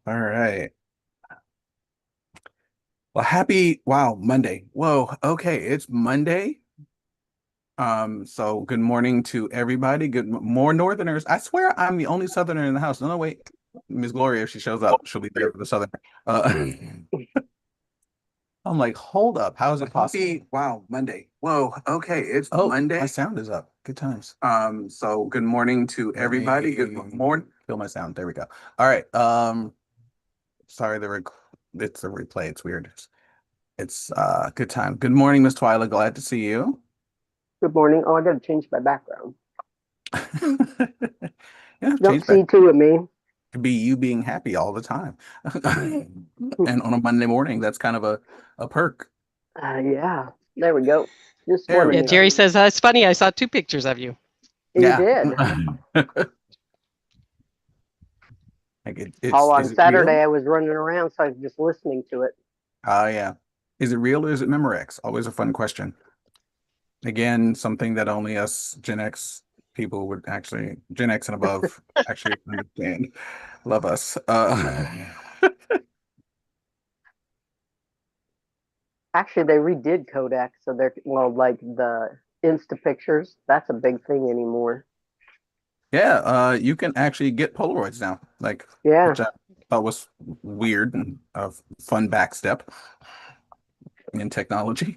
All right. Well, wow, Monday. Whoa, okay, it's Monday. So good morning to everybody. More Northerners. I swear I'm the only Southerner in the house. No, no, wait. Miss Gloria, if she shows up, she'll be there for the Southern. Uh, I'm like, hold up. How is it possible? Wow, Monday. Whoa, okay, it's Monday. My sound is up. Good times. So good morning to everybody. Good morning. Feel my sound. There we go. All right. Sorry, it's a replay. It's weird. It's good time. Good morning, Miss Twyla. Glad to see you. Good morning. Oh, I gotta change my background. Yeah, Don't change back see two of me. to be you being happy all the time. And on a Monday morning, that's kind of a perk. Yeah, there we go. Just There one of we Yeah, me. go. Jerry says, it's funny. I saw two pictures of you. You Yeah. did. Like Oh, on is it real? Saturday I was running around, so I was just listening to it. Oh yeah. Is it real or is it Memorex? Always a fun question. Again, something that only us Gen X people would actually, Gen X and above, actually understand. Love us. Actually, they redid Kodak, so they're like the Insta pictures. That's a big thing anymore. Yeah, you can actually get Polaroids now, like Yeah, which I thought was weird and a fun backstep in technology.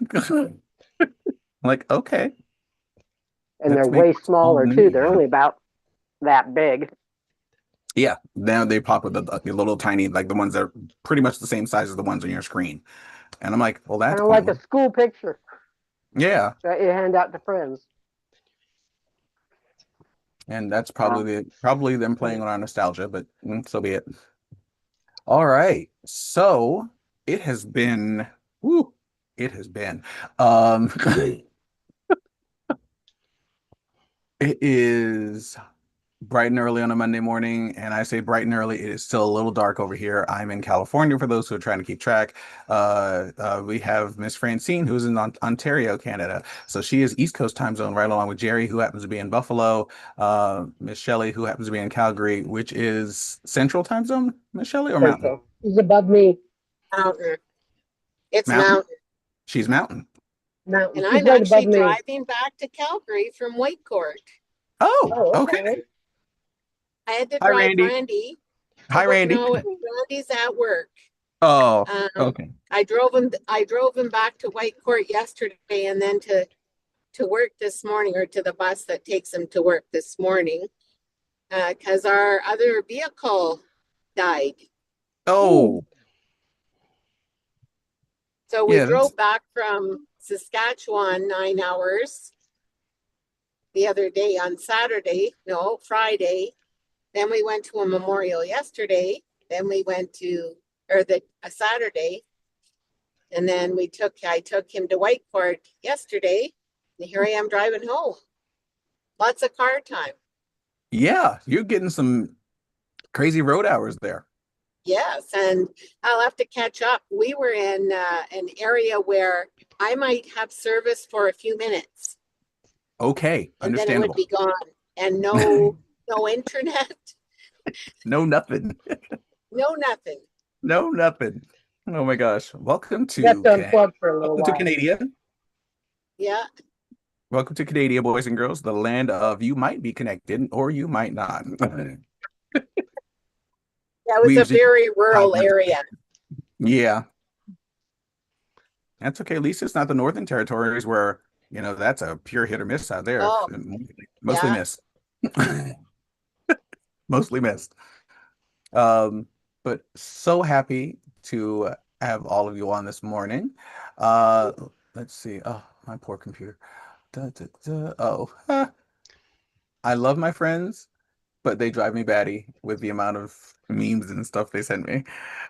Like, okay, and they're let's make way what's old smaller too. new They're again. only about that big, Yeah, now they pop with the little tiny, like the ones that are pretty much the same size as the ones on your screen. And I'm like, well, that's kind of like a pointless. school picture Yeah, that you hand out to friends. and that's Uh, probably them playing on our nostalgia, but so be it. All right, so it has been, woo, it has been. Um, It is bright and early on a Monday morning, and I say bright and early. It is still a little dark over here. I'm in California for those who are trying to keep track. We have Miss Francine, who's in Ontario, Canada. So she is East Coast time zone, right along with Jerry, who happens to be in Buffalo. Miss Shelley, who happens to be in Calgary, which is Central time zone. Miss Shelley or Mountain? Central. He's above me. Mountain. It's Mountain. mountain. She's Mountain. Mountain. And She's I'm right above actually me. driving back to Calgary from Whitecourt. Oh, Oh, okay. okay. I had to Hi, drive Randy. Randy to Hi, work. Randy. No, Randy's at work. Oh, okay. I drove him back to Whitecourt yesterday and then to work this morning, or to the bus that takes him to work this morning. Because our other vehicle died. Ooh, Oh, So we yeah. That's drove back from Saskatchewan 9 hours the other day on Saturday, no, Friday. Then we went to a memorial yesterday. Then we went to, or the a Saturday, and then I took him to Whitecourt yesterday, and here I am driving home. Lots of car time. Yeah, you're getting some crazy road hours there. Yes, and I'll have to catch up. We were in an area where I might have service for a few minutes, Okay, and then it would understandable. be gone, and no internet, No, nothing. no nothing. No, nothing. Oh my gosh. Welcome you have to to unplug for a little Welcome to while. Canada. Yeah, Welcome to Canada, boys and girls, the land of you might be connected or you might not. that We was a usually very rural 500. area. Yeah, that's okay. At least it's not the Northern Territories where, that's a pure hit or miss out there. Oh, Mostly yeah. missed. Mostly missed. Um, but so happy to have all of you on this morning. Uh, let's see. Oh, my poor computer. Da, da, da. Oh, I love my friends, but they drive me batty with the amount of memes and stuff they send me.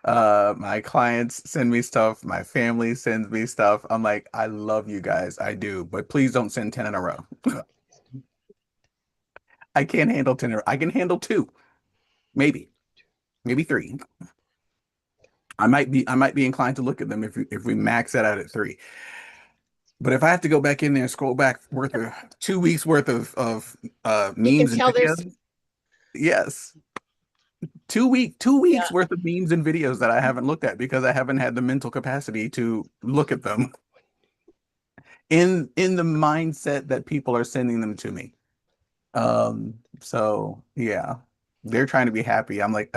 My clients send me stuff. My family sends me stuff. I'm like, I love you guys. I do, but please don't send 10 in a row. I can't handle 10 I can handle two, maybe three. I might be inclined to look at them if we max that out at three. But if I have to go back in there and scroll back worth of 2 weeks worth of You can memes and tell there's videos, yes, 2 weeks Yeah. worth of memes and videos that I haven't looked at because I haven't had the mental capacity to look at them in the mindset that people are sending them to me. So yeah, they're trying to be happy. I'm like,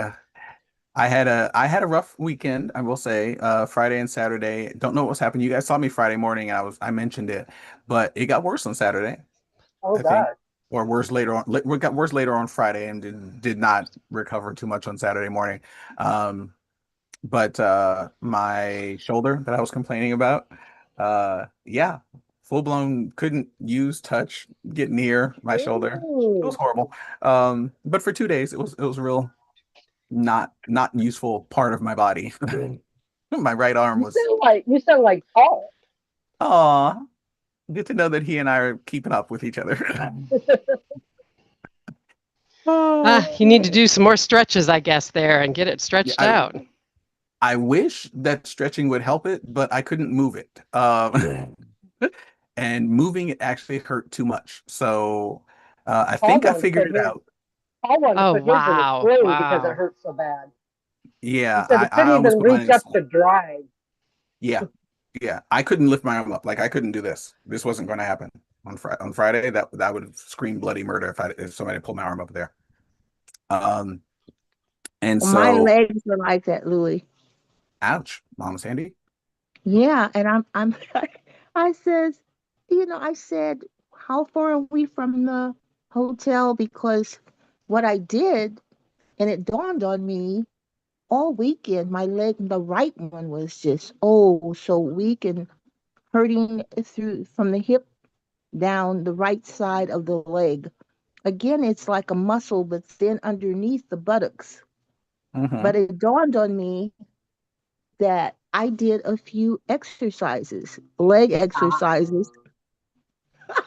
I had a rough weekend, I will say. Friday and Saturday. Don't know what was happening. You guys saw me Friday morning, and I mentioned it, but it got worse on Saturday, Oh I think, God. or worse later on. It got worse later on Friday, and did not recover too much on Saturday morning. Um, but my shoulder that I was complaining about, yeah, full blown couldn't use touch, get near my shoulder. It was Ooh. horrible. But for 2 days, it was a real not useful part of my body. My right arm was, You sound like Paul. aw, good to know that he and I are keeping up with each other. You need to Oh. do some more stretches, I guess, there and get it Yeah, stretched out. I wish that stretching would help it, but I couldn't move it. And moving it actually hurt too much. So I Paul think I wanted to figured put it his out. Paul wanted to Oh, put his in a wow. sling because it Wow. hurt so bad. He Yeah, said he I couldn't almost even put mine reach in up sling. to drive. Yeah, yeah. I couldn't lift my arm up. Like I couldn't do this. This wasn't going to happen on Friday. That would scream bloody murder if somebody pulled my arm up there. Um, and Well, my so, legs are like that, Louis. ouch, Mama Sandy. Yeah, and I'm I says, I said, how far are we from the hotel? Because what I did, and it dawned on me all weekend, my leg, the right one was just so weak and hurting through from the hip down the right side of the leg. Again, it's like a muscle, but then underneath the buttocks. But Mm-hmm. it dawned on me that I did a few exercises, leg exercises. I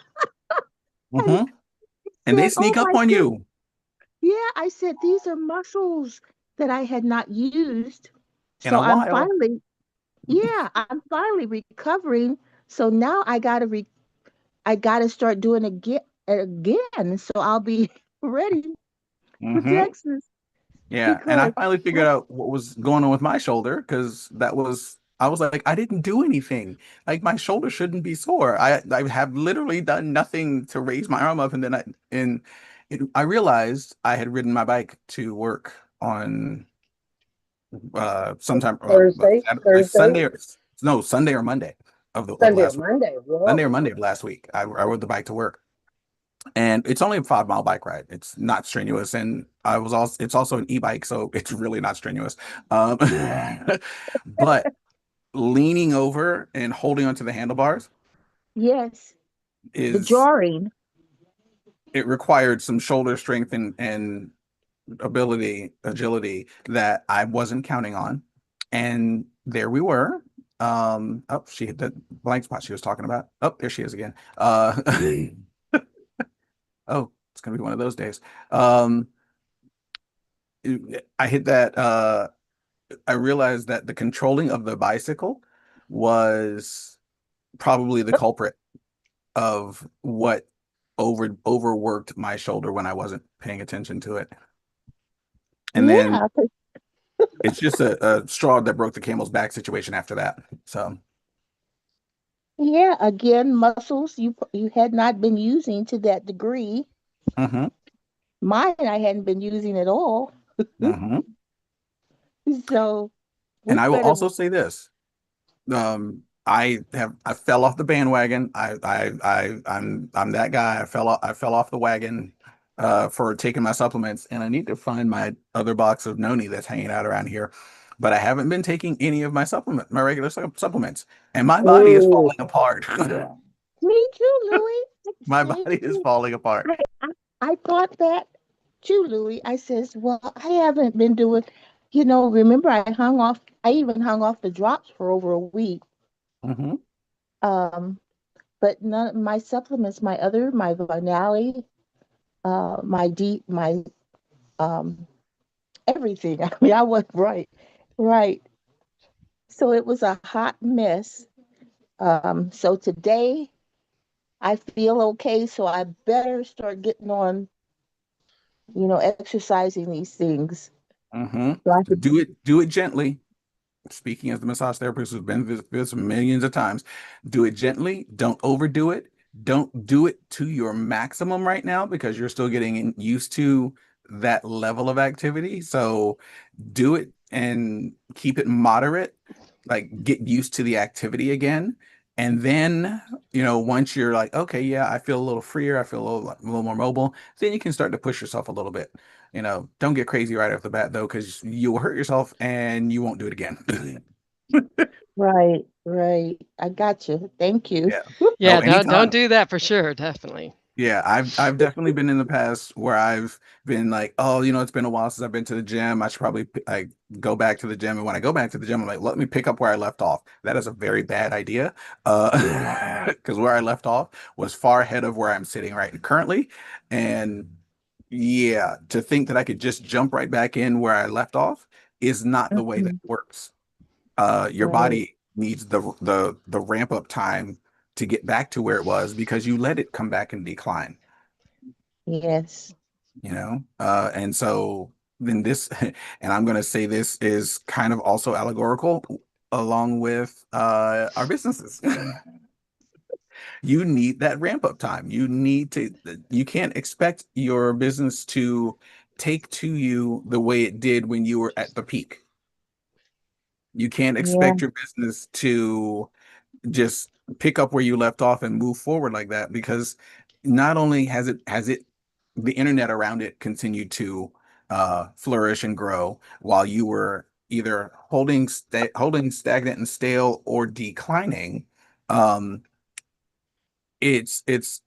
Mm-hmm. And they said, sneak oh up my on goodness. you Yeah, I said, these are muscles that I had not used. in So a while. I'm finally recovering. So now I gotta start doing again. So I'll be ready for Mm-hmm. Texas Yeah, and I because finally figured out what was going on with my shoulder because I was like, I didn't do anything. Like my shoulder shouldn't be sore. I have literally done nothing to raise my arm up, and then I realized I had ridden my bike to work on sometime Thursday, Sunday or no Sunday or Monday of Sunday or last week. Monday. Sunday or Whoa. Monday of last week. I rode the bike to work. And it's only a 5 mile bike ride. It's not strenuous, and it's also an e-bike, so it's really not strenuous. Um, but leaning over and holding onto the handlebars yes, the is jarring. it required some shoulder strength and agility that I wasn't counting on. And there we were. Oh, she hit that blank spot she was talking about. Oh, there she is again. Oh, it's gonna be one of those days. Um, I hit that. I realized that the controlling of the bicycle was probably the culprit of what overworked my shoulder when I wasn't paying attention to it. And then Yeah, it's just a straw that broke the camel's back situation after that. So, yeah. Again, muscles you had not been using to that degree. hmm Mine I hadn't been using at all. hmm So And we I will better. also say this. I fell off the bandwagon. I'm that guy. I fell off the wagon for taking my supplements, and I need to find my other box of noni that's hanging out around here. But I haven't been taking any of my regular supplements, and my body is Ooh. falling apart. Me too, Louis. My Me body is too. falling apart. I, I I thought that too, Louis. I says, well, I haven't been doing. Remember I hung off. I even hung off the drops for over a week. Hmm Um, but none my supplements, my Vinali, my um everything. I mean, I was right, right. So it was a hot mess. So today I feel okay. So I better start getting on, exercising these things. Hmm. So I could, Do it gently. Speaking as the massage therapist who's been through this millions of times, do it gently. Don't overdo it. Don't do it to your maximum right now because you're still getting used to that level of activity. So do it and keep it moderate, like get used to the activity again. And then, once you're like, okay, yeah, I feel a little freer, I feel a little more mobile, then you can start to push yourself a little bit. Don't get crazy right off the bat though, because you'll hurt yourself and you won't do it again. right, right. I got you. Thank you. Yeah. Oh, Yeah, don't anytime. do that for sure. Definitely. Yeah, I've definitely been in the past where I've been like, oh, it's been a while since I've been to the gym. I should probably like go back to the gym. And when I go back to the gym, I'm like, let me pick up where I left off. That is a very bad idea. Because where I left off was far ahead of where I'm sitting right currently. And yeah, to think that I could just jump right back in where I left off is not the way that Mhm. works. Your Right. body needs the ramp up time to get back to where it was because you let it come back and decline, Yes. and so then this and I'm going to say this is kind of also allegorical along with our businesses. You need that ramp up time. You can't expect your business to take to you the way it did when you were at the peak. You can't Yeah. expect your business to just pick up where you left off and move forward like that because not only has it the internet around it continued to flourish and grow while you were either holding stagnant and stale or declining. um it's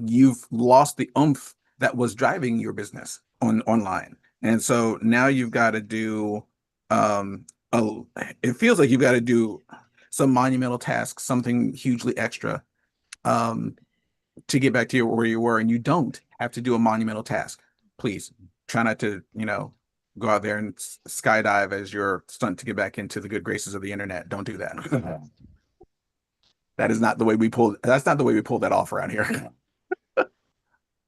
you've lost the oomph that was driving your business online, and so now you've got to do um a, it feels like you've got to do some monumental task, something hugely extra, um to get back to where you were, and you don't have to do a monumental task. Please try not to go out there and skydive as your stunt to get back into the good graces of the internet. Don't do that. That's not the way we pull that off around here.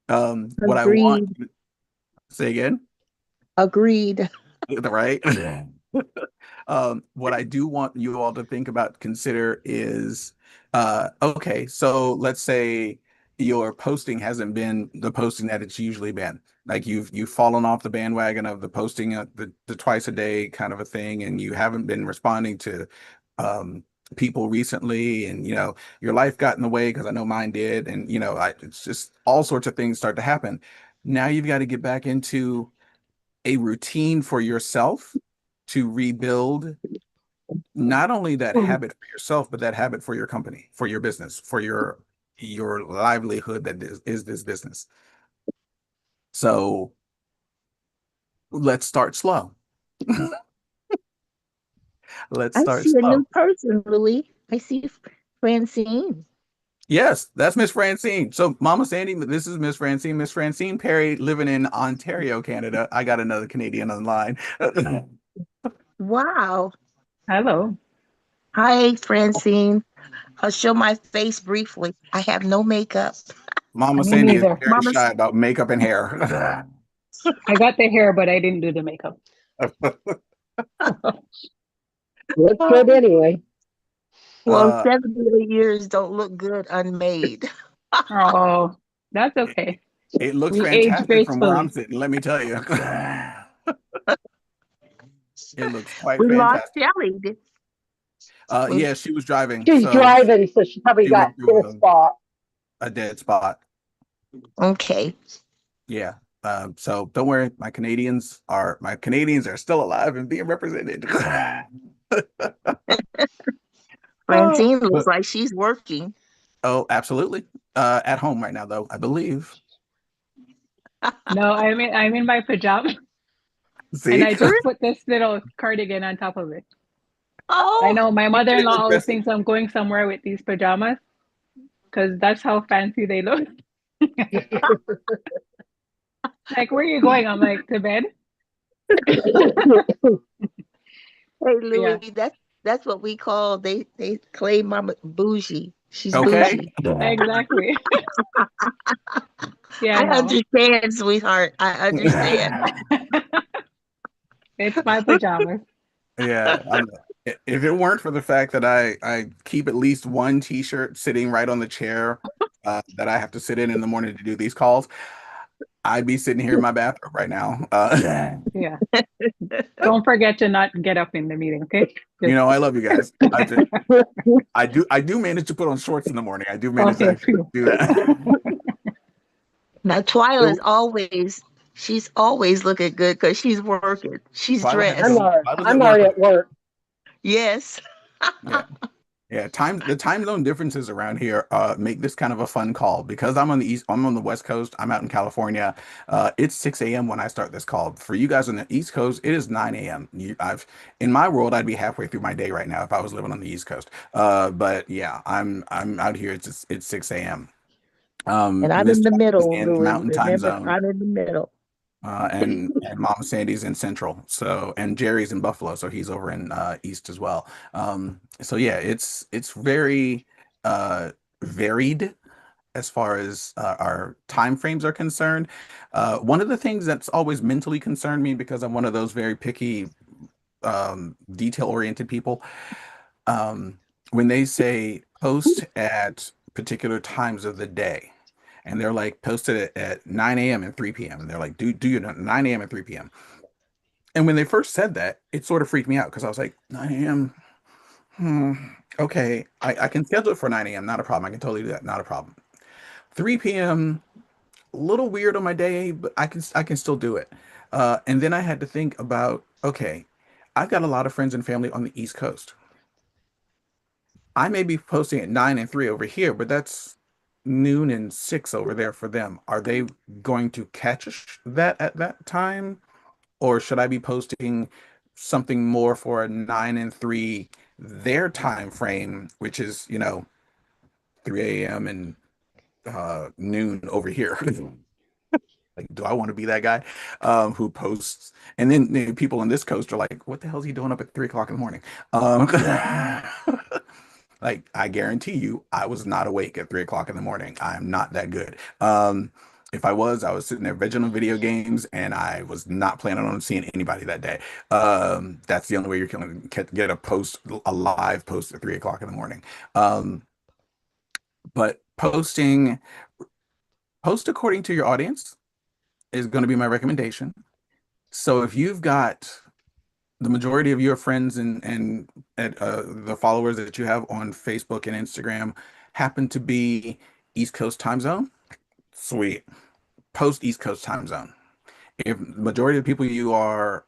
What I want, Agreed. say again, Agreed. right? What I do want you all to think about, consider is, okay, so let's say your posting hasn't been the posting that it's usually been. Like you've fallen off the bandwagon of the posting the twice a day kind of a thing, and you haven't been responding to um, people recently, and your life got in the way because I know mine did, and it's just all sorts of things start to happen. Now you've got to get back into a routine for yourself to rebuild not only that habit for yourself, but that habit for your company, for your business, for your livelihood that is this business. So let's start slow. Let's I start see a new slow. person, Louis. I see Francine. Yes, that's Miss Francine. So Mama Sandy, this is Miss Francine. Miss Francine Perry living in Ontario, Canada. I got another Canadian online. Wow. Hello. Hi, Francine. I'll show my face briefly. I have no makeup. Mama Me Sandy is neither. very Mama's shy about makeup and hair. I got the hair, but I didn't do the makeup. Looks good anyway. well, Uh, 78 years don't look good unmade. Oh, that's okay. it looks We age fantastic from where I'm gracefully. sitting, let me tell you. It looks quite We lost fantastic. Shelley. Yeah, she was driving, She's so driving, so she probably she got went hit a through spot. a dead spot. Okay. Yeah. So don't worry, my Canadians are still alive and being represented. Francine looks But like she's working. oh, absolutely. At home right now, though, I believe. No, I'm in my pajamas and See, I just put this little cardigan on top of it. I Oh, know my they mother-in-law look always dressy. thinks I'm going somewhere with these pajamas because that's how fancy they look. Like, where are you going? I'm like, to bed. hey Yeah, Louis, that's what we call they claim Mama bougie. She's Okay. bougie. exactly. Yeah, I no. understand, sweetheart. I understand. It's my pajamas. Yeah, if it weren't for the fact that I keep at least one t-shirt sitting right on the chair that I have to sit in the morning to do these calls, I'd be sitting here in my bathrobe right now. Yeah. Don't forget to not get up in the meeting, okay? Just I love you guys. I do manage to put on shorts in the morning. I do manage to okay, actually phew. do that. Now she's always looking good because she's working. She's Twyla has I'm dressed. a already, Twyla's at I'm work already right at work. Yes. now. Yeah, the time zone differences around here make this kind of a fun call because I'm on the West Coast, I'm out in California. It's 6 a.m. when I start this call. For you guys on the East Coast, it is 9 a.m. In my world, I'd be halfway through my day right now if I was living on the East Coast. But yeah, I'm out here. It's 6 a.m. And I'm Miss in the Twyla is middle, in Louis. Mountain Time Remember, Zone. I'm in the middle. And Mama Sandy's in Central, so and Jerry's in Buffalo, so he's over in East as well. So yeah, it's very varied as far as our time frames are concerned. One of the things that's always mentally concerned me because I'm one of those very picky, detail-oriented people. Um, when they say post at particular times of the day and they're like posted at 9 a.m. and 3 p.m. and they're like, do you know 9 a.m. and 3 p.m. And when they first said that, it sort of freaked me out because I was like, 9 a.m. Hmm, okay, I can schedule it for 9 a.m. Not a problem. I can totally do that. Not a problem. 3 p.m. a little weird on my day, but I can still do it. And then I had to think about, okay, I've got a lot of friends and family on the East Coast. I may be posting at 9 and 3 over here, but that's noon and 6 over there for them. Are they going to catch that at that time? Or should I be posting something more for a 9 and 3 their time frame, which is, 3 a.m. and noon over here? Like, do I want to be that guy who posts? And then people on this coast are like, what the hell is he doing up at 3 o'clock in the morning? Um, Like, I guarantee you, I was not awake at 3 o'clock in the morning. I'm not that good. If I was sitting there vegging on video games and I was not planning on seeing anybody that day. That's the only way you're going to get a live post at 3 o'clock in the morning. Um, but post according to your audience is going to be my recommendation. So if you've got the majority of your friends and the followers that you have on Facebook and Instagram happen to be East Coast time zone, sweet. Post East Coast time zone. If majority of the people you are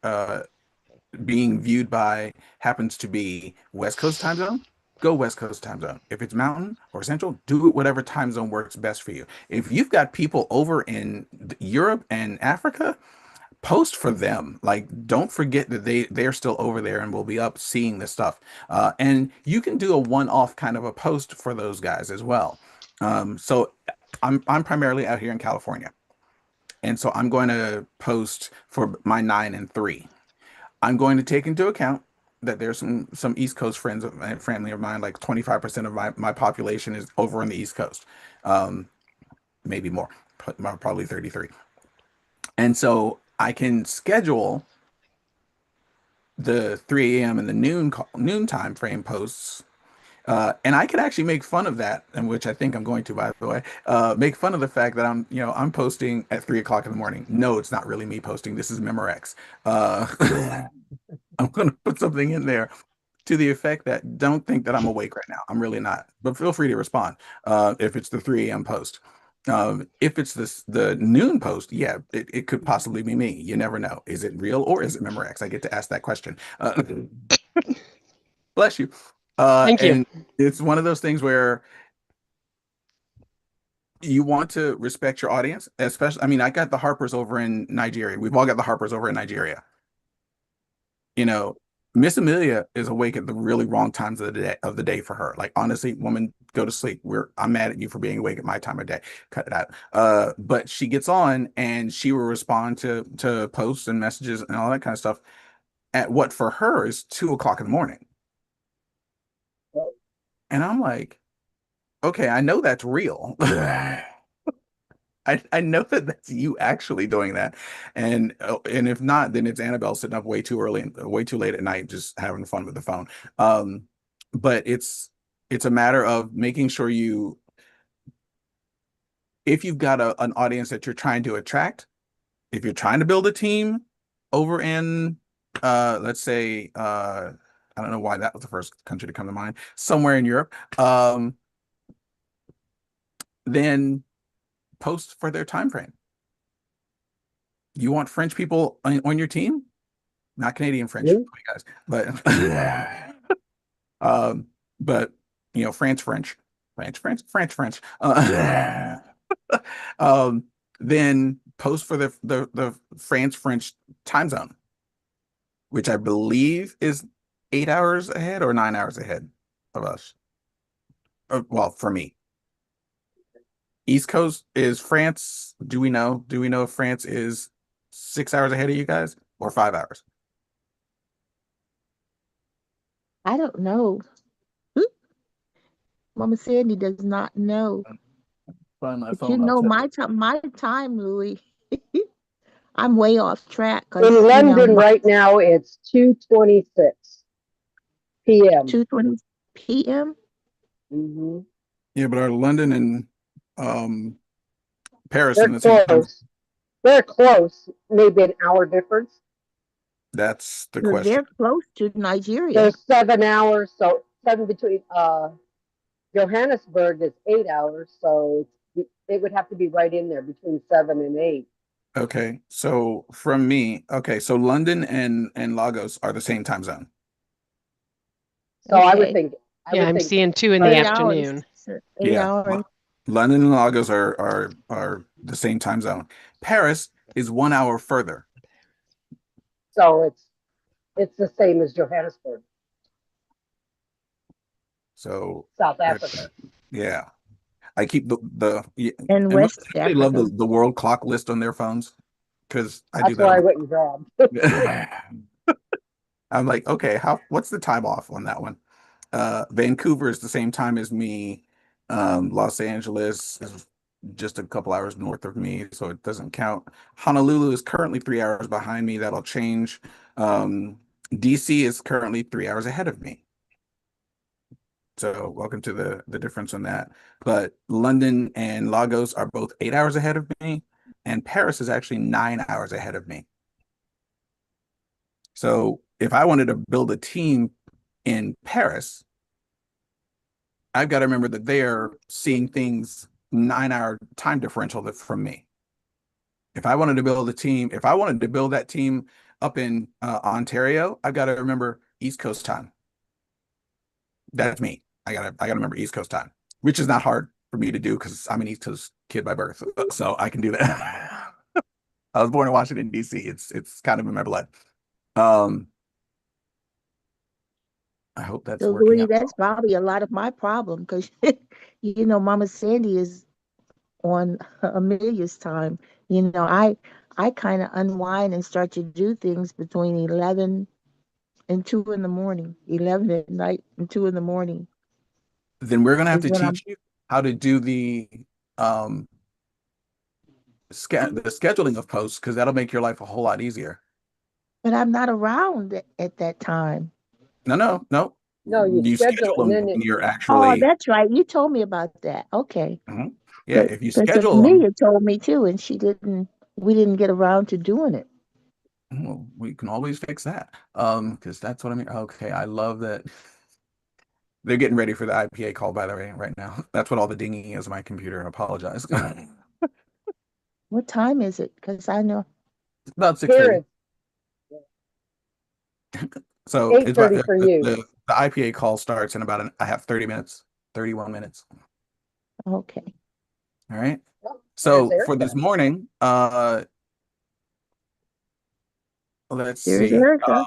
being viewed by happens to be West Coast time zone, go West Coast time zone. If it's Mountain or Central, do it whatever time zone works best for you. If you've got people over in Europe and Africa, post for them. Like, don't forget that they're still over there and will be up seeing this stuff. And you can do a one-off kind of a post for those guys as well. So I'm primarily out here in California, and so I'm going to post for my 9 and 3. I'm going to take into account that there's some East Coast friends and family of mine, like 25% of my population is over on the East Coast. Um, Maybe more, probably 33. And so I can schedule the 3 a.m. and the noon time frame posts. And I could actually make fun of that, and which I think I'm going to, by the way, make fun of the fact that I'm posting at 3 o'clock in the morning. No, it's not really me posting. This is Memorex. I'm going to put something in there to the effect that don't think that I'm awake right now. I'm really not. But feel free to respond if it's the 3 a.m. post. If it's the noon post, yeah, it could possibly be me. You never know. Is it real or is it Memorex? I get to ask that question. Bless you. Thank you. And it's one of those things where you want to respect your audience, especially, I mean, I got the Harpers over in Nigeria. We've all got the Harpers over in Nigeria. You know, Miss Amelia is awake at the really wrong times of the day for her. Like, honestly, woman, go to sleep. I'm mad at you for being awake at my time of day. Cut it out. But she gets on and she will respond to posts and messages and all that kind of stuff at what for her is 2 o'clock in the morning. And I'm like, okay, I know that's real. I I know that that's you actually doing that, and if not, then it's Annabelle sitting up way too early, way too late at night, just having fun with the phone. But it's a matter of making sure if you've got an audience that you're trying to attract, if you're trying to build a team over in, let's say, I don't know why that was the first country to come to mind, somewhere in Europe, then post for their time frame. You want French people on your team? Not Canadian French, Yeah. guys, but French. Then post for the France French time zone, which I believe is 8 hours ahead or 9 hours ahead of us. Well, for me, East Coast is France. Do we know? Do we know if France is 6 hours ahead of you guys or 5 hours? I don't know. Mama Sandy does not know. Find my But you phone. I'll know check it. my time, Louis. I'm way off track In because London right now, it's 2:26 p.m. 2:20 p.m. Mm-hmm. Yeah, but are London and Paris in They're the same time? close. They're close. Maybe an hour difference. That's the So question. they're close to Nigeria. There's 7 hours, so 7 between. Johannesburg is 8 hours, so it would have to be right in there between 7 and 8. Okay, so from me, okay, so London and Lagos are the same time zone. So I Okay. would think. Yeah, I'm seeing 2 in the 8 hours. afternoon. So Yeah, 8 hours. London and Lagos are the same time zone. Paris is 1 hour further. So it's the same as Johannesburg, So South Africa. yeah, I keep And and West they love Africa. the world clock list on their phones because I do That's that why I on went and grabbed. I'm like, okay, what's the time off on that one? Vancouver is the same time as me. Los Angeles is just a couple hours north of me, so it doesn't count. Honolulu is currently 3 hours behind me. That'll change. DC is currently 3 hours ahead of me. So welcome to the difference on that. But London and Lagos are both 8 hours ahead of me, and Paris is actually 9 hours ahead of me. So if I wanted to build a team in Paris, I've got to remember that they are seeing things 9 hour time differential from me. If I wanted to build a team, if I wanted to build that team up in Ontario, I've got to remember East Coast time. That's me. I gotta remember East Coast time, which is not hard for me to do because I'm an East Coast kid by birth, so I can do that. I was born in Washington, D.C. It's kind of in my blood. I hope that's So working Louis, out. that's probably a lot of my problem because Mama Sandy is on Amelia's time. I kind of unwind and start to do things between 11 and 2 in the morning, 11 at night and 2 in the morning Then we're gonna have is to when I'm, teach you how to do um the scheduling of posts because that'll make your life a whole lot easier. but I'm not around at that time. No. No, you You schedule schedule and them then when you're Oh, actually. that's right. You told me about that. Okay. Mhm. Yeah, if you Because schedule them, Amelia told me too, and we didn't get around to doing it. well, we can always fix that. Because that's what I mean. Okay, I love that. They're getting ready for the IPA call, by the way, right now. That's what all the dinging is on my computer. I apologize. What time is it? Because I know. About here 6:30. it's So it's about 8:30 for you. the IPA call starts in about I have 30 minutes, 31 minutes. Okay. All right. Oh, So there's for this Erica. morning, let's There's see. Erica.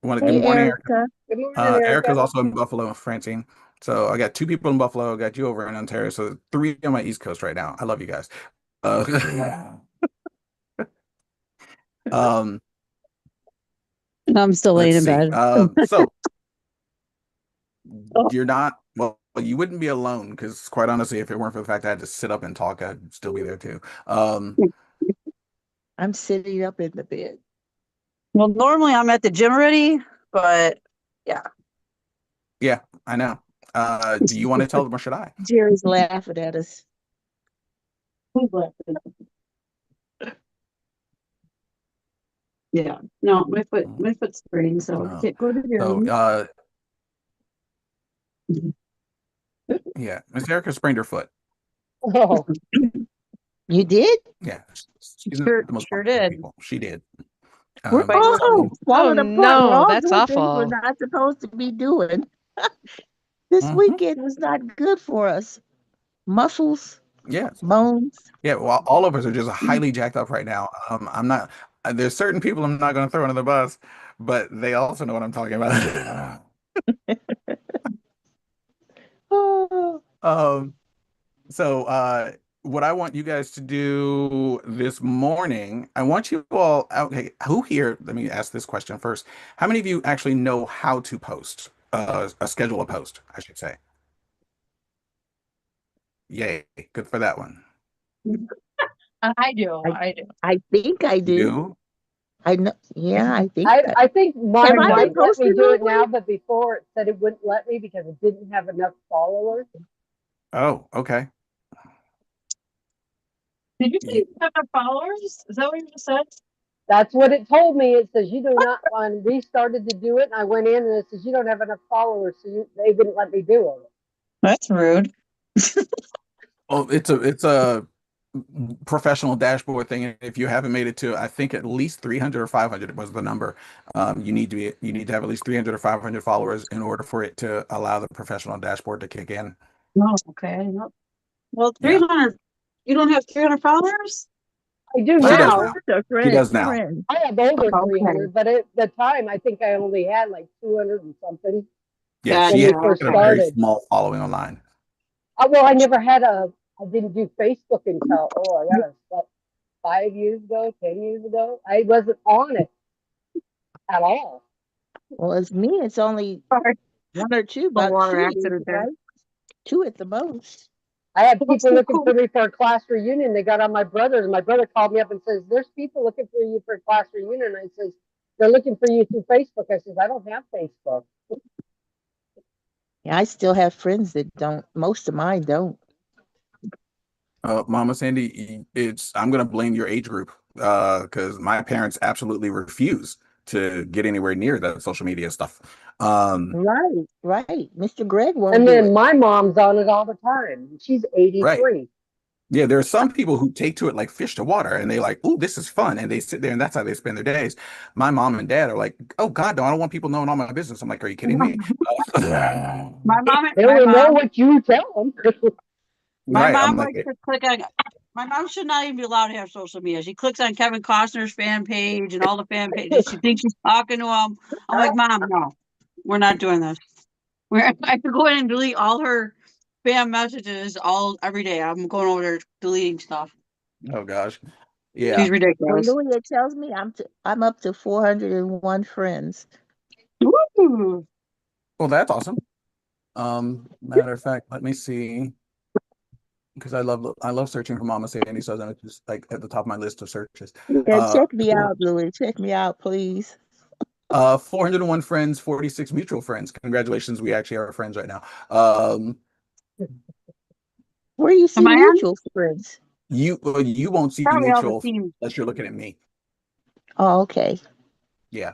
Good Hey, morning, Erica. Erica. Good morning, Erica's Erica. also in Buffalo, Francine. So I got two people in Buffalo. I got you over in Ontario. So three on my East Coast right now. I love you guys. Um, And I'm still laying let's in see. bed. So you're not, well, you wouldn't be alone because, quite honestly, if it weren't for the fact that I had to sit up and talk, I'd still be there too. I'm sitting up in the bed. Well, normally I'm at the gym already, but yeah. Yeah, I know. Do you want to tell them or should I? Jerry's laughing at us. Yeah. No, my foot's sprained, so I No. can't go to the So, gym. yeah, Miss Erica sprained her foot. Oh, You did? Yeah, she's not Sure, the most sure popular did. people. She did. We're Quite all literally. Oh falling apart. We're no, all that's doing things we're awful. not supposed to be doing. This Mhm. weekend was not good for us. Muscles, Yeah, bones. yeah. Well, all of us are just highly jacked up right now. I'm not. There's certain people I'm not going to throw under the bus, but they also know what I'm talking about. Oh, Um, so what I want you guys to do this morning, I want you all, okay, who here, let me ask this question first. How many of you actually know how to post, schedule a post, I should say? Yay, good for that one. I do. I, I do. I think I You do. do? I know. Yeah, I think. I think Have mine I been might let me posting do it lately? now, but before it said it wouldn't let me because it didn't have enough followers. Oh, okay. Did you say You- you have no followers? Is that what you just said? That's what it told me. It says you do not. When we started to do it, and I went in, and it says you don't have enough followers, so they didn't let me do it. That's rude. Oh, it's a professional dashboard thing. And if you haven't made it to, I think at least 300 or 500 was the number. You need to have at least 300 or 500 followers in order for it to allow the professional dashboard to kick in. No, okay. No. Well, Yeah, 300. You don't have 300 followers? I do she does now. now. A She friend, does now. friend. I have over Okay. 300, but at the time, I think I only had like 200 and something Yeah, when she we had Gotcha. first a very started. small following online. Well, I never had I didn't do Facebook until, I got what, 5 years ago, 10 years ago. I wasn't on it at all. Well, it's me. It's only Sorry. one or two, A about water 2 years, accident there. right? Two at the most. I had That's people so looking cool. for me for a class reunion. They got on my brother, and my brother called me up and says, "There's people looking for you for a class reunion." I says, "They're looking for you through Facebook." I says, "I don't have Facebook." Yeah, I still have friends that don't. Most of mine don't. Mama Sandy, I'm gonna blame your age group, because my parents absolutely refuse to get anywhere near that social media stuff. Right, right. Mr. Greg won't And do then it. my mom's on it all the time. She's Right. 83. Yeah, there are some people who take to it like fish to water and they like, oh, this is fun. And they sit there and that's how they spend their days. My mom and dad are like, oh God, no, I don't want people knowing all my business. I'm like, are you kidding me? My mom, They my only know mom, what you tell them. my Right. I'm mom like, likes to click on. My mom should not even be allowed to have social media. She clicks on Kevin Costner's fan page and all the fan pages. She thinks she's talking to him. I'm like, Mom, no, we're not doing this. I have to go in and delete all her spam messages every day. I'm going over there deleting stuff. oh gosh. She's Yeah. Well, ridiculous. Louis, it tells me I'm up to 401 friends. Woo! Well, that's awesome. Matter of fact, let me see. Because I love searching for Mama Sandy, so then it's just like at the top of my list of searches. Yeah, Uh, check me out, Louis. Check me out, please. 401 friends, 46 mutual friends. Congratulations, we actually are friends right now. Where you Am see I on? mutual friends? You won't see Probably all the mutual teams. unless you're looking at me. Oh, okay. Yeah.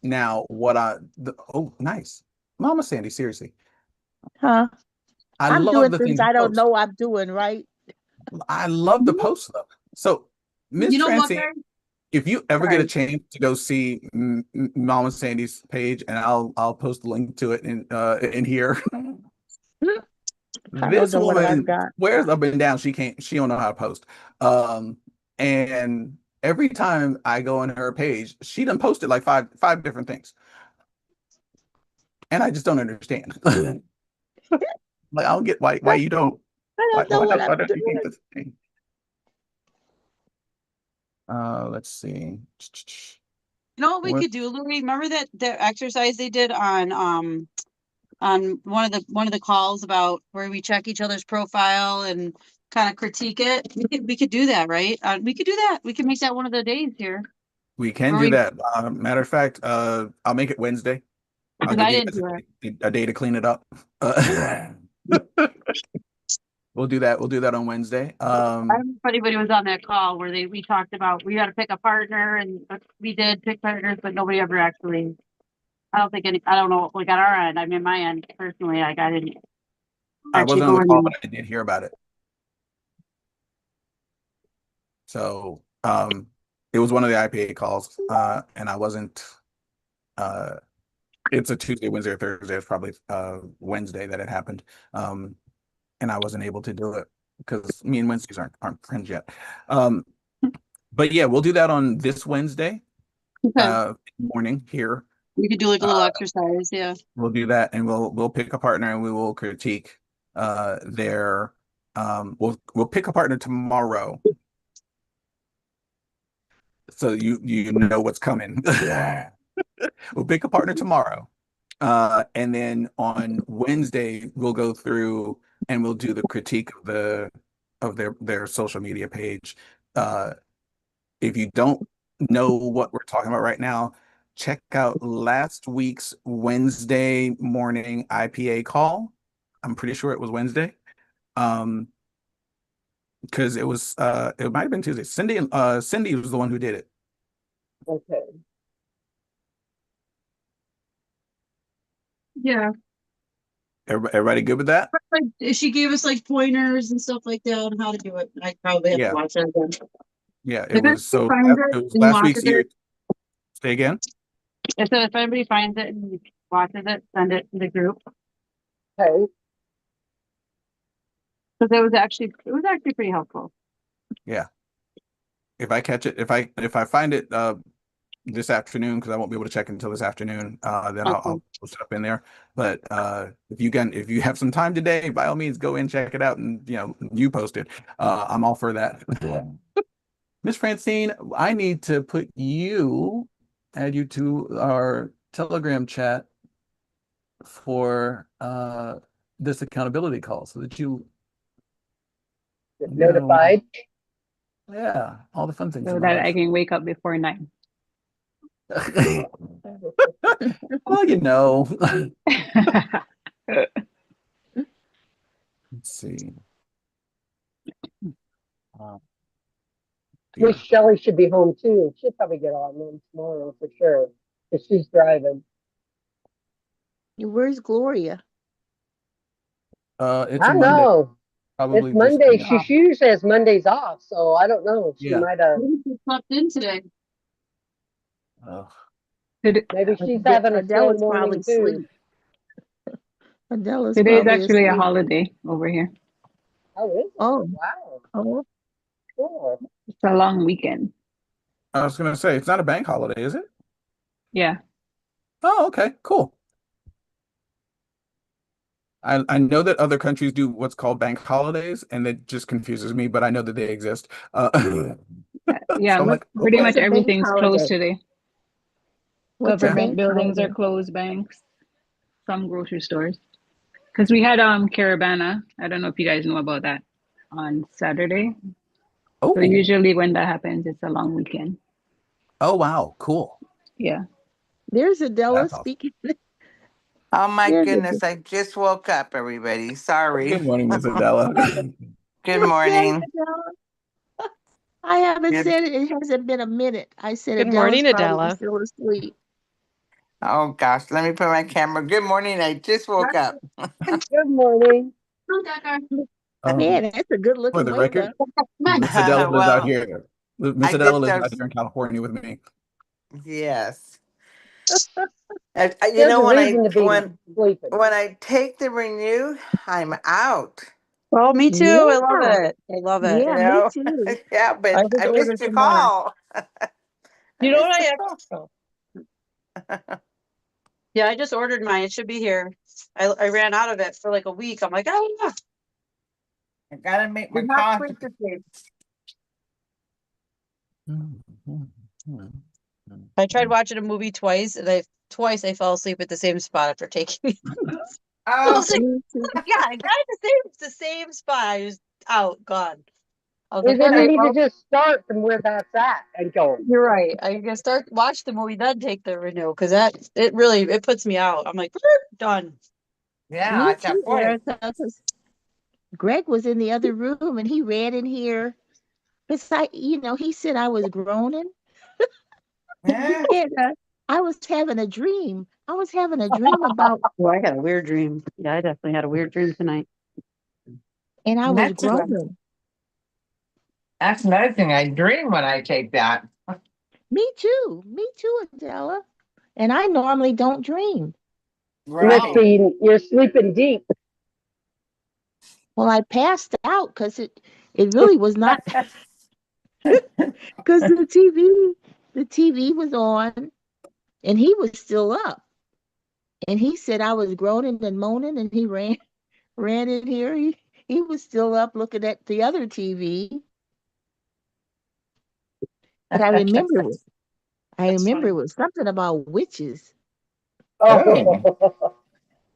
Now oh, nice. Mama Sandy, seriously. Huh? I I'm love doing the things things you I don't post. know I'm doing, right? I love the posts though. So, Miss You know what, Francie, Mary? if you ever get a Sorry. chance to go see Mama Sandy's page, and I'll post the link to it in here. I don't This know what I've woman got. swears up and down she don't know how to post. And every time I go on her page, she done posted like five different things. And I just don't understand. Like I don't get why you don't I don't know what I'm why don't you doing. think this thing? Let's see. You know what we What? could do, Louis? Remember that exercise they did on on one of the calls about where we check each other's profile and kind of critique it. We could do that, right? We could do that. We can make that one of the days here. We can Or do we, that. Matter of fact, I'll make it Wednesday. I'll because give I you didn't guys do it. a day to clean it up. We'll do that. We'll do that on Wednesday. I don't know if anybody was on that call where we talked about we got to pick a partner, and we did pick partners, but nobody ever actually. I don't think any. I don't know. Like on our end, I mean, my end personally, like I didn't I actually wasn't on go the in call, and but I did hear about it. So, it was one of the IPA calls, and I wasn't. Uh, it's a Tuesday, Wednesday, or Thursday. It's probably Wednesday that it happened, and I wasn't able to do it because me and Wednesdays aren't friends yet. Um, but yeah, we'll do that on this Wednesday okay. morning here. We could do like a Uh, little exercise. Yeah. we'll do that, and we'll pick a partner, and we will critique their. We'll pick a partner tomorrow, so you know what's coming. We'll pick a partner tomorrow. And then on Wednesday, we'll go through and we'll do the critique of their social media page. If you don't know what we're talking about right now, check out last week's Wednesday morning IPA call. I'm pretty sure it was Wednesday. Because it might have been Tuesday. Cindy was the one who did it. Okay. Yeah. Everybody good with that? Like, she gave us like pointers and stuff like that on how to do it. I probably have to Yeah. watch that again. Yeah, it If anybody was so finds it it was and last watches week's year. it, Say again? I said if anybody finds it and watches it, send it to the group. Okay. Because it was actually pretty helpful. Yeah. If I catch it, if I find it this afternoon, because I won't be able to check until this afternoon, then Okay. I'll post it up in there. But if you have some time today, by all means go in, check it out, and you post it. I'm all for that. Miss Francine, I need to add you to our Telegram chat for this accountability call so that you Get know, notified. yeah, all the fun things So in my that I life. can wake up before 9. Well, let's see. Dear. Miss Shelley should be home too. She'll probably get on then tomorrow for sure. Because she's driving. Where's Gloria? It's I a Monday. know. It's Probably just Monday. She usually has Mondays off, so I don't know. She yeah. might have. Maybe she slept in today. Oh, Maybe she's having a slow Adela's morning probably too. asleep. Adela's Today is probably actually a asleep. holiday over here. Oh, is it? Oh, Wow. oh, Cool. It's a long weekend. I was gonna say it's not a bank holiday, is it? Yeah. Oh, okay, cool. I know that other countries do what's called bank holidays, and it just confuses me, but I know that they exist. Yeah, So I'm like, pretty okay, much what's a bank everything's closed holiday? today. What's a yeah. Government bank buildings are holiday? closed, banks, some grocery stores. Because we had Caravana. I don't know if you guys know about that on Saturday. So Oh, usually when that happens, it's a long weekend. oh wow, cool. Yeah. There's Adela That's awesome. speaking. Oh my There's goodness, Adela. I just woke up, everybody. Sorry. Good morning, Miss Adela. Good Good day, morning. Adela. I haven't Good. said it. It hasn't been a minute. I said Good Adela's morning, probably Adela. still asleep. Oh gosh, let me put my camera. Good morning. I just woke up. Good morning. Um, Man, that's a good for looking the wake record, up. Miss Adela lives out Well, here. Miss I Adela did lives start. out here in California with me. Yes. There's a reason to be sleeping. When I take the renew, I'm out. Oh, me too. I love Yeah, it. I love it. You yeah, me know. too. Yeah, I but just I missed ordered your some more. call. I You know missed what your I call. Yeah, I just ordered mine. It should be here. I ran out of it for like a week. I'm like, oh, I gotta make my did not coffee. sleep this week. I tried watching a movie twice, and twice I fell asleep at the same spot after taking it. I Oh, was like, Me too. yeah, I got it the same spot. I was out, gone. I was And like, all then you right, need to well, just start from where that's at and go. you're right. I can start watch the movie, then take the renewal because it puts me out. I'm like, done. yeah, Me at that too, point. Erica. 'Cause Greg was in the other room and he ran in here. Beside, he said I was groaning, Yeah. and I was having a dream. I was having a dream about, Well, I got a weird dream. Yeah, I definitely had a weird dream tonight. and I And was groaning. that's another thing. I dream when I take that. Me too, Adela. And I normally don't dream. Must Right. be you're sleeping deep. Well, I passed out because it really was not because the TV was on and he was still up. And he said I was groaning and moaning and he ran in here. He was still up looking at the other TV. But I That's remember funny. it was something about witches. Oh. Oh,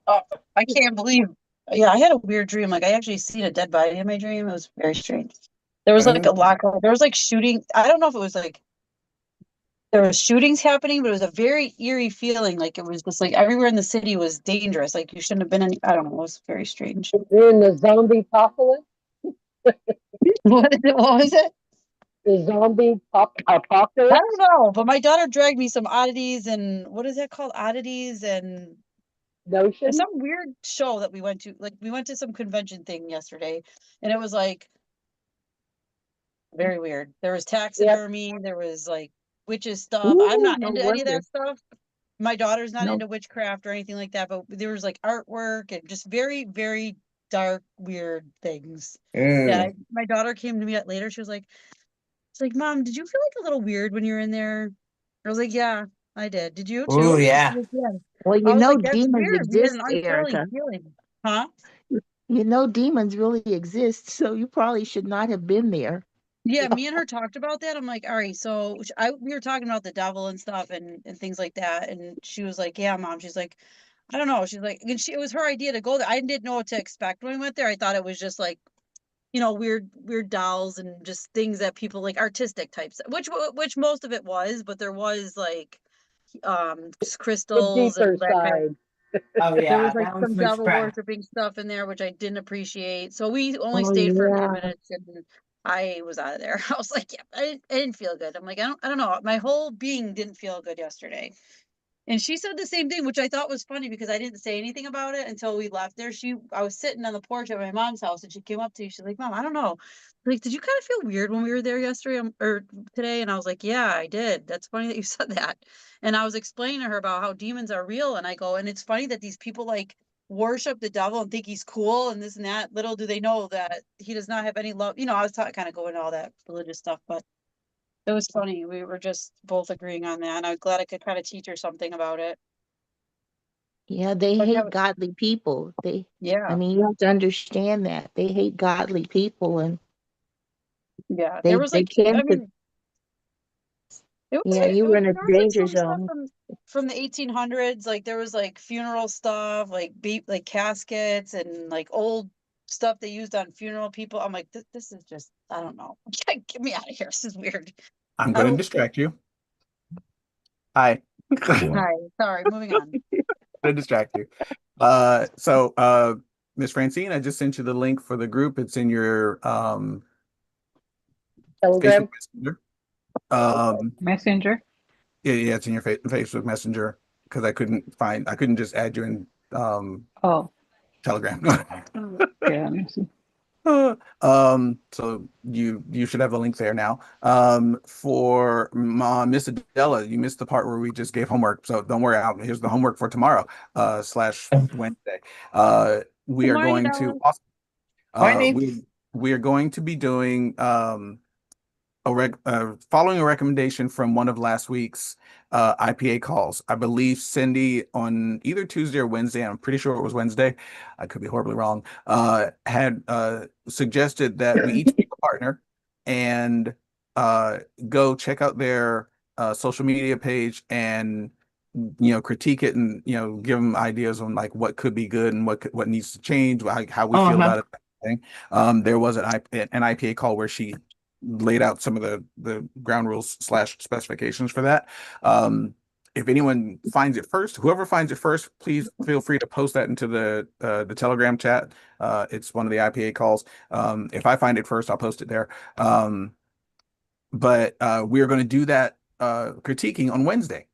Oh, I can't believe. Yeah, I had a weird dream. Like I actually seen a dead body in my dream. It was very strange. There was like Oh. a lot. There was like shooting. I don't know if it was like there was shootings happening, but it was a very eerie feeling. Like it was just like everywhere in the city was dangerous. Like you shouldn't have been any. I don't know. It was very strange. you're in the zombie apocalypse. What is it? What was it? The zombie I apocalypse. don't know. But my daughter dragged me some oddities and what is that called? Oddities and Notion. some weird show that we went to. Like we went to some convention thing yesterday, and it was like very weird. There was Yep. taxidermy, there was like witches stuff. I'm Ooh, not no into any of wonder. that stuff. My daughter's not No, into witchcraft or anything like that, but there was like artwork and just very, very dark, weird things. Yeah, Ooh. my daughter came to me later. She was like, "It's like, Mom, did you feel like a little weird when you were in there?" I was like, "Yeah, I did. Did you Ooh, too?" She's yeah. like, "Yeah." well, I was like, "That's demons weird. We had an exist, unsettling Erica. feeling." Huh? Demons really exist, so you probably should not have been there. Yeah, me and her talked about that. I'm like, all right, so we were talking about the devil and stuff and things like that, and she was like, yeah, Mom. She's like, I don't know. She's like, and it was her idea to go there. I didn't know what to expect when we went there. I thought it was just like, weird dolls and just things that people like artistic types, which most of it was, but there was like, The crystals deeper and that kind of side. Oh, there yeah. was like That was some devil witchcraft. worshiping stuff in there, which I didn't appreciate. So we only Oh stayed for a few yeah. minutes and I was out of there. I was like, yeah, I didn't feel good. I'm like, I don't know. My whole being didn't feel good yesterday. And she said the same thing, which I thought was funny because I didn't say anything about it until we left there. I was sitting on the porch at my mom's house and she came up to me. She's like, Mom, I don't know. Like, did you kind of feel weird when we were there yesterday or today? And I was like, yeah, I did. That's funny that you said that. And I was explaining to her about how demons are real. And I go, and it's funny that these people like worship the devil and think he's cool and this and that. Little do they know that he does not have any love. I was kind of going all that religious stuff, but it was funny. We were just both agreeing on that. And I'm glad I could kind of teach her something about it. Yeah, they But yeah, hate godly people. I yeah, mean, you have to understand that. They hate godly people and yeah. There they was they like, I tend to, mean, it was yeah, like you were in a there was like danger some stuff zone. from the 1800s. Like there was like funeral stuff, like caskets and like old stuff they used on funeral people. I'm like, this is just I don't know. Get me out of here. This is weird. I'm I going to don't. distract you. Hi. Hi, sorry. Moving on. To distract you. Miss Francine, I just sent you the link for the group. It's in your Facebook Telegram. Messenger. Okay. Messenger. Yeah, it's in your Facebook Messenger because I couldn't just add you in Oh, Telegram. okay. Let me see. So you should have a link there now. For Miss Adela, you missed the part where we just gave homework. So don't worry, here's the homework for tomorrow, slash Wednesday. We Good are morning, going Della. to Morning. we are going to be doing following a recommendation from one of last week's IPA calls. I believe Cindy on either Tuesday or Wednesday, I'm pretty sure it was Wednesday, I could be horribly wrong, had suggested that we each pick a partner and go check out their social media page and critique it and give them ideas on like what could be good and what needs to change, how we feel Uh-huh. about it. There was an IPA call where she laid out some of the ground rules / specifications for that. If anyone finds it first, whoever finds it first, please feel free to post that into the Telegram chat. It's one of the IPA calls. If I find it first, I'll post it there. But we are going to do that critiquing on Wednesday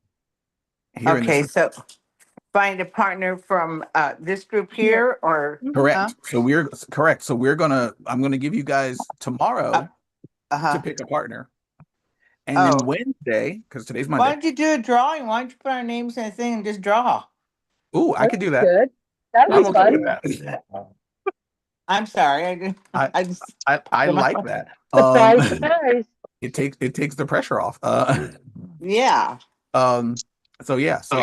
here in this Okay, room. so find a partner from this group here or Correct. huh? So we're correct. So I'm gonna give you guys tomorrow to Uh-huh. pick a partner. And then Oh, Wednesday, because today's why Monday. don't you do a drawing? Why don't you put our names in a thing and just draw? Ooh, I That's could do that. good. That'd I'm be okay with fun. that. I'm sorry, I didn't. I I just I popped in my like mind. that. Surprise, surprise. It takes the pressure off. Yeah. Um, so yeah, so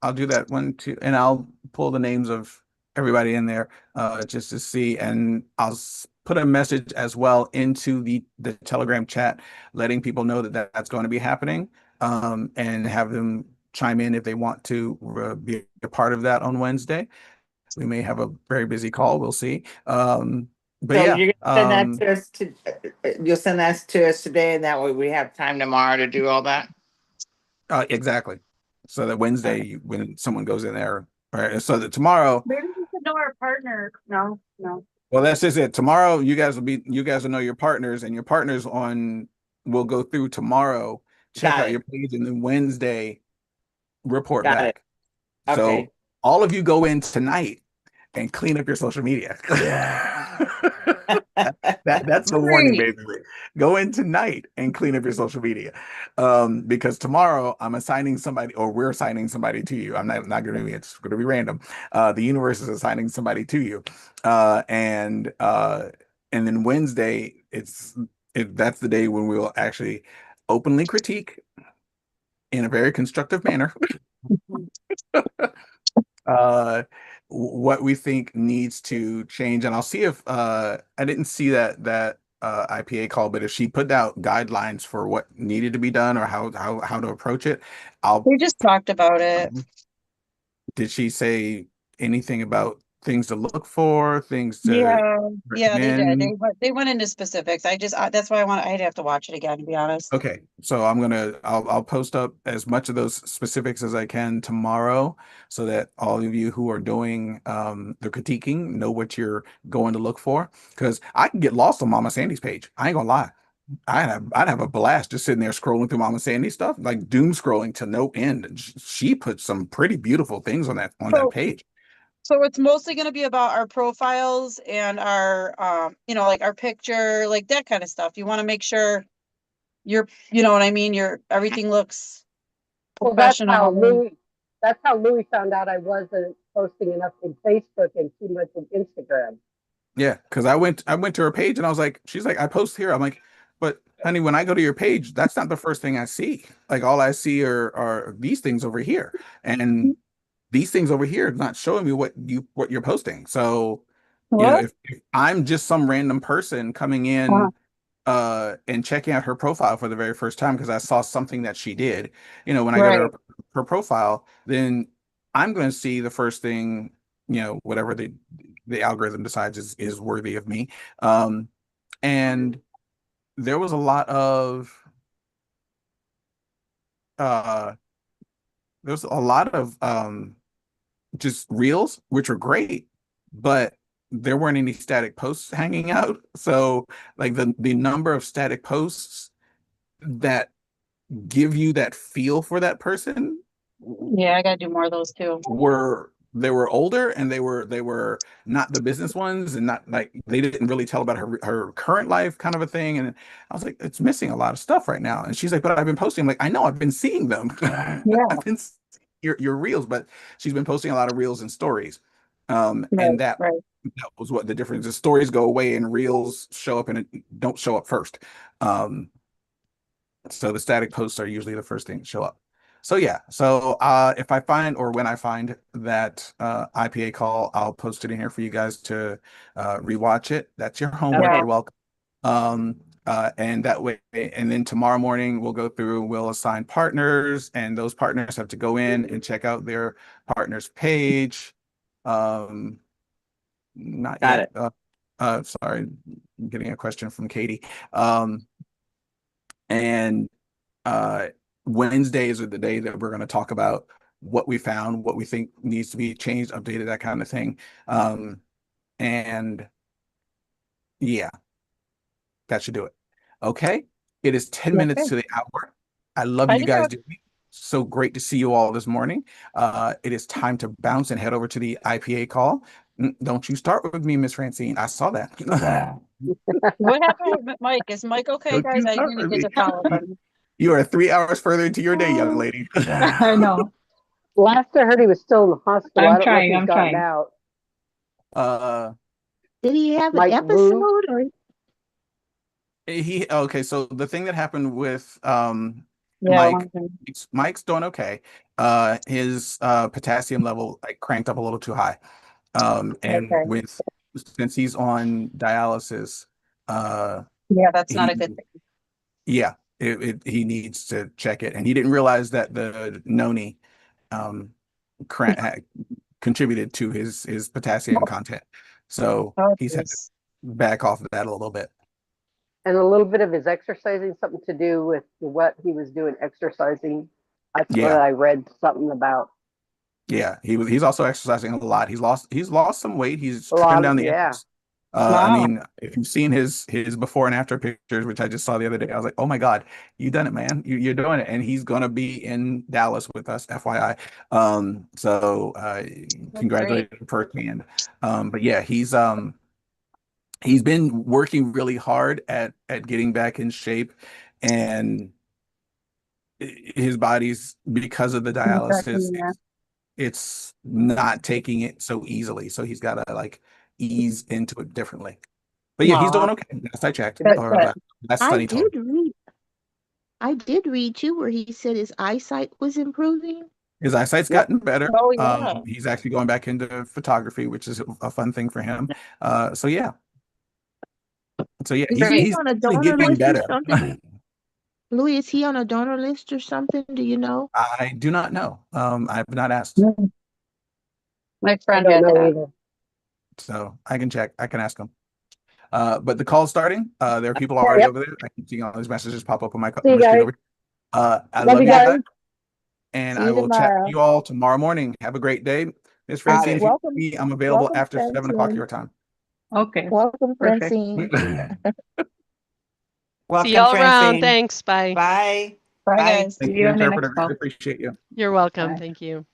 I'll do that one too, and I'll pull the names of everybody in there just to see, and I'll put a message as well into the Telegram chat, letting people know that that's going to be happening, and have them chime in if they want to be a part of that on Wednesday. We may have a very busy call, we'll see. But So yeah, you're gonna send that to us you'll send that to us today, and that way we have time tomorrow to do all that. exactly. So that Wednesday, when someone goes in there, or so that tomorrow. Maybe we should know our partner. No, no. Well, that's just it. Tomorrow, you guys will know your partners, and your partners will go through tomorrow, check Got out it. your page, and then Wednesday report Got it. back. Okay. So all of you go in tonight and clean up your social media. That's the warning, Great. basically. Go in tonight and clean up your social media. Because tomorrow I'm assigning somebody, or we're assigning somebody to you. I'm not gonna be, it's gonna be random. The universe is assigning somebody to you. And then Wednesday, that's the day when we'll actually openly critique in a very constructive manner uh what we think needs to change. And I'll see if I didn't see that IPA call, but if she put out guidelines for what needed to be done or how to approach it. I'll We just talked about it. Did she say anything about things to look for, things to Yeah, they did. recommend? They went into specifics. That's why I'd have to watch it again, to be honest. Okay, so I'll post up as much of those specifics as I can tomorrow, so that all of you who are doing the critiquing know what you're going to look for. Because I can get lost on Mama Sandy's page. I ain't gonna lie. I'd have a blast just sitting there scrolling through Mama Sandy stuff, like doom scrolling to no end. And she put some pretty beautiful things on that So, page. so it's mostly going to be about our profiles and our, like our picture, like that kind of stuff. You want to make sure you know what I mean? Everything looks Well, that's how professional. Louis found out I wasn't posting enough in Facebook and too much in Instagram. Yeah, because I went to her page and I was like, she's like, I post here. I'm like, but honey, when I go to your page, that's not the first thing I see. Like all I see are these things over here. And these things over here are not showing me what you're posting. So, What? if I'm just some random person coming Uh, in and checking out her profile for the very first time because I saw something that she did, when I go to right. her profile, then I'm going to see the first thing, whatever the algorithm decides is worthy of me. And there was a lot of uh just reels, which are great, but there weren't any static posts hanging out. So like the number of static posts that give you that feel for that person Yeah, I gotta do more of those too. they were older, and they were not the business ones, and not like they didn't really tell about her current life kind of a thing. And I was like, it's missing a lot of stuff right now. And she's like, but I've been posting. I'm like, I know, I've been seeing them. Yeah, I've been seeing your reels, but she's been posting a lot of reels and stories. And right, that right. that was what the difference is. Stories go away and reels show up, and it don't show up first. um so the static posts are usually the first thing to show up. So yeah, so if I find, or when I find that IPA call, I'll post it in here for you guys to rewatch it. That's your homework. Yeah. Okay. You're welcome. And that way, and then tomorrow morning we'll go through, we'll assign partners, and those partners have to go in and check out their partner's page. Not Got yet. it. Sorry, I'm getting a question from Katie. And uh, Wednesdays are the day that we're going to talk about what we found, what we think needs to be changed, updated, that kind of thing. And yeah, that should do it. Okay. It is 10 minutes Okay. to the hour. I love I you think guys I- doing. So great to see you all this morning. It is time to bounce and head over to the IPA call. Don't you start with me, Miss Francine. I saw that. What happened with Mike? Is Mike okay, Don't guys? you I start didn't with get me. to follow him. You are 3 hours further into your day, young Oh, lady. I know. Last I heard, he was still in the hospital. I I'm don't know if trying. he's I'm gotten trying. out. Uh, Did he have an Mike Wu. episode or? he okay. So the thing that happened with yeah. Mike, Mike's doing okay. His potassium level like cranked up a little too high. And Okay. with since he's on dialysis, Yeah, that's not he a good thing. yeah, he needs to check it, and he didn't realize that the noni um contributed to his potassium content, so Oh, he's had to jeez. back off of that a little bit. And a little bit of his exercising, something to do with what he was doing exercising. That's what Yeah, I read something about. yeah, he's also exercising a lot. He's lost some weight. He's A lot trimmed of, down the yeah. edges. I Wow. mean, if you've seen his before and after pictures, which I just saw the other day, I was like, oh my God, you done it, man. You're doing it. And he's gonna be in Dallas with us, FYI. So That's great. congratulations firsthand. But yeah, he's been working really hard at getting back in shape, and his body's, because of the dialysis, Yeah. it's not taking it so easily. So he's got to like ease into it differently. But yeah, he's Aw, doing okay. Last I checked, But that's or good. last I Sunny told. did read. I did read too where he said his eyesight was improving. His eyesight's yep. gotten better. Oh, yeah. He's actually going back into photography, which is a fun thing for him. So yeah, Is he's he Great. he's on a really donor getting list or better. something? Louis, is he on a donor list or something? Do you know? I do not know. I've not asked, Mm. My I friend don't had know that. either. so I can check. I can ask him. But the call's starting. There are people already Yep. over there. I can see all these messages pop up on See you my screen guys. over here. I Love love you you guys. guys, and See I you will chat with tomorrow. you all tomorrow morning. Have a great day. Miss Got Francine, it. if you Welcome, need me, I'm available welcome, after 7 o'clock Francine. your time. Okay. Welcome, Perfect. Francine. See Welcome, y'all around. Francine. Thanks. Bye. Bye. Bye, Bye. guys. See Thank you you, on the next interpreter. I call. appreciate you. You're welcome. Bye. Thank you.